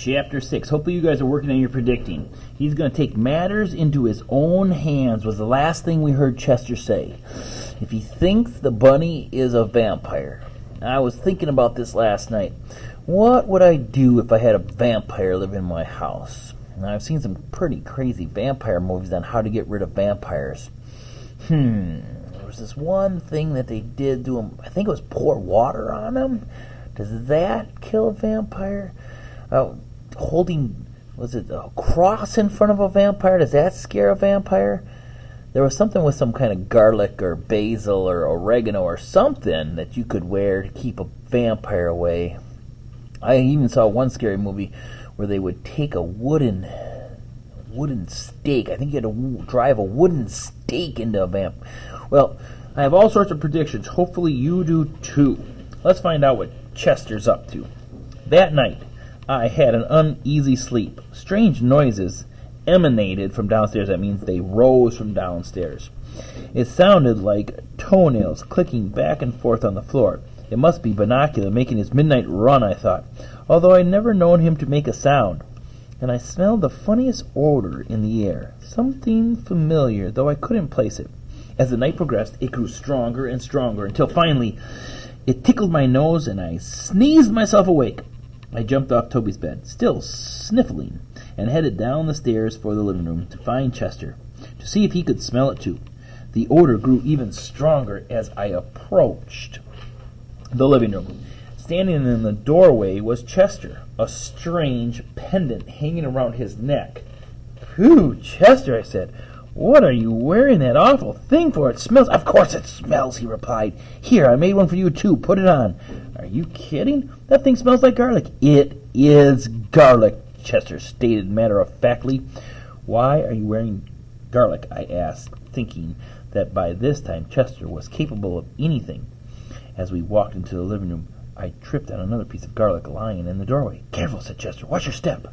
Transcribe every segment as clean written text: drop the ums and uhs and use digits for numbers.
Chapter 6. Hopefully you guys are working on your predicting. He's going to take matters into his own hands was the last thing we heard Chester say. If he thinks the bunny is a vampire. I was thinking about this last night. What would I do if I had a vampire live in my house? Now, I've seen some pretty crazy vampire movies on how to get rid of vampires. There was this one thing that they did to him. I think it was pour water on him. Does that kill a vampire? Holding, was it a cross in front of a vampire? Does that scare a vampire? There was something with some kind of garlic or basil or oregano or something that you could wear to keep a vampire away. I even saw one scary movie where they would take a wooden stake. I think you had to drive a wooden stake into a vamp. Well, I have all sorts of predictions. Hopefully you do too. Let's find out what Chester's up to. That night, I had an uneasy sleep. Strange noises emanated from downstairs. That means they rose from downstairs. It sounded like toenails clicking back and forth on the floor. It must be Bunnicula making his midnight run, I thought, although I'd never known him to make a sound. And I smelled the funniest odor in the air, something familiar, though I couldn't place it. As the night progressed, it grew stronger and stronger, until finally it tickled my nose and I sneezed myself awake. I jumped off Toby's bed, still sniffling, and headed down the stairs for the living room to find Chester, to see if he could smell it too. The odor grew even stronger as I approached the living room. Standing in the doorway was Chester, a strange pendant hanging around his neck. "Phew, Chester," I said, "what are you wearing that awful thing for? It smells—" "Of course it smells," he replied. "Here, I made one for you too. Put it on." "Are you kidding? That thing smells like garlic." "It is garlic," Chester stated matter-of-factly. "Why are you wearing garlic?" I asked, thinking that by this time Chester was capable of anything. As we walked into the living room, I tripped on another piece of garlic lying in the doorway. "Careful," said Chester. "Watch your step."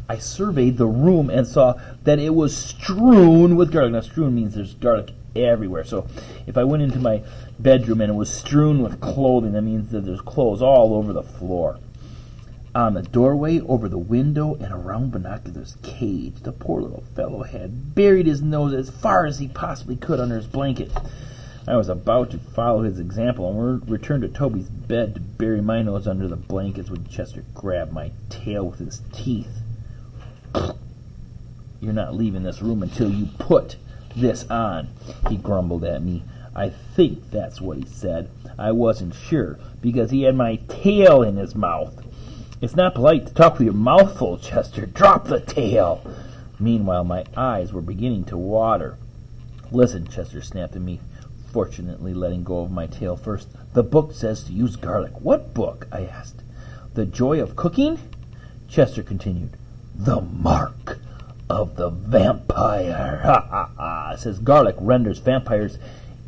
I surveyed the room and saw that it was strewn with garlic. Now, strewn means there's garlic everywhere. So if I went into my bedroom and it was strewn with clothing, that means that there's clothes all over the floor. On the doorway, over the window, and around Bunnicula's cage, the poor little fellow had buried his nose as far as he possibly could under his blanket. I was about to follow his example and return to Toby's bed to bury my nose under the blankets when Chester grabbed my tail with his teeth. "You're not leaving this room until you put this on," he grumbled at me. I think that's what he said. I wasn't sure, because he had my tail in his mouth. "It's not polite to talk with your mouth full, Chester. Drop the tail." Meanwhile, my eyes were beginning to water. "Listen," Chester snapped at me, fortunately letting go of my tail first. "The book says to use garlic." "What book?" I asked. "The Joy of Cooking?" Chester continued. "The mark of the vampire. Ha ha ha. It says garlic renders vampires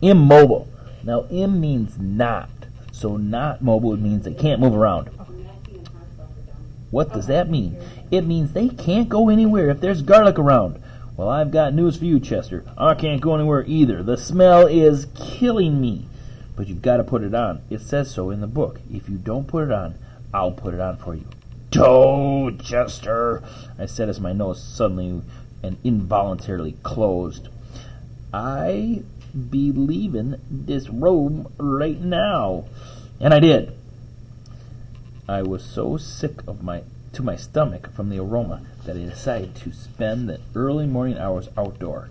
immobile." Now, im means not. So not mobile means they can't move around. What does that mean? It means they can't go anywhere if there's garlic around. Well, I've got news for you, Chester. I can't go anywhere either. The smell is killing me. But you've got to put it on. It says so in the book. If you don't put it on, I'll put it on for you. "Don't, Chester," I said as my nose suddenly and involuntarily closed. "I be leaving this room right now." And I did. I was so sick to my stomach from the aroma that I decided to spend the early morning hours outdoor.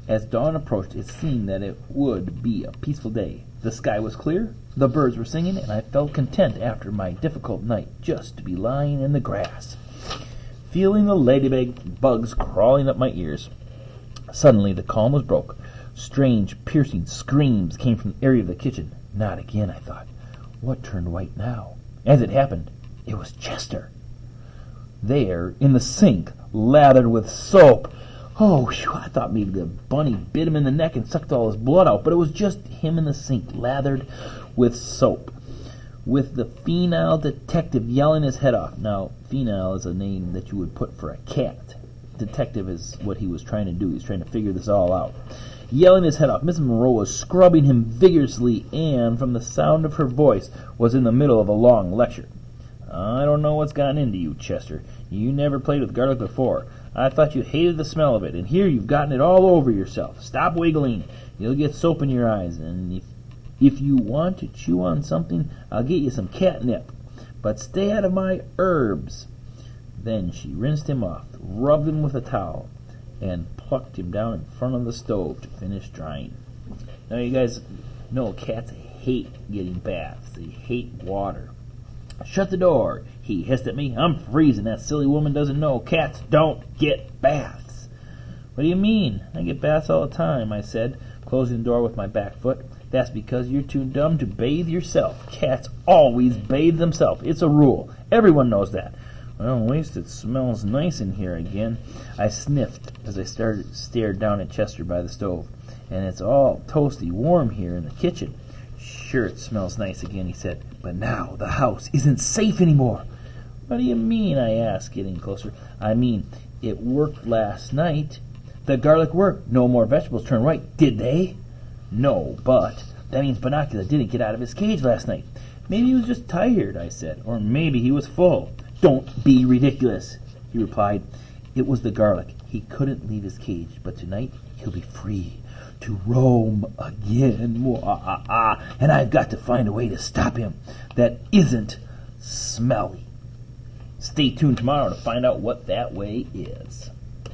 As dawn approached, it seemed that it would be a peaceful day. The sky was clear, the birds were singing, and I felt content after my difficult night just to be lying in the grass, feeling the ladybug bugs crawling up my ears. Suddenly the calm was broke. Strange, piercing screams came from the area of the kitchen. Not again, I thought. What turned white now? As it happened, it was Chester. There, in the sink, lathered with soap. Oh, whew, I thought maybe the bunny bit him in the neck and sucked all his blood out, but it was just him in the sink, lathered with soap, with the female detective yelling his head off. Now, female is a name that you would put for a cat. Detective is what he was trying to do. He was trying to figure this all out. Yelling his head off, Mrs. Monroe was scrubbing him vigorously, and from the sound of her voice was in the middle of a long lecture. I don't know what's gotten into you, Chester. You never played with garlic before. I thought you hated the smell of it, and here you've gotten it all over yourself. Stop wiggling. You'll get soap in your eyes, and if you want to chew on something, I'll get you some catnip. But stay out of my herbs. Then she rinsed him off, rubbed him with a towel, and plucked him down in front of the stove to finish drying. Now you guys know cats hate getting baths. They hate water. Shut the door, he hissed at me. I'm freezing. That silly woman doesn't know. Cats don't get baths. What do you mean? I get baths all the time, I said, closing the door with my back foot. That's because you're too dumb to bathe yourself. Cats always bathe themselves. It's a rule. Everyone knows that. Well, at least it smells nice in here again. I sniffed as I stared down at Chester by the stove. And it's all toasty warm here in the kitchen. Sure, it smells nice again, he said. But now the house isn't safe anymore. What do you mean? I asked, getting closer. I mean, it worked last night. The garlic worked. No more vegetables turned white, did they? No, but that means Bunnicula didn't get out of his cage last night. Maybe he was just tired, I said. Or maybe he was full. Don't be ridiculous, he replied. It was the garlic. He couldn't leave his cage, but tonight he'll be free to roam again. And I've got to find a way to stop him that isn't smelly. Stay tuned tomorrow to find out what that way is.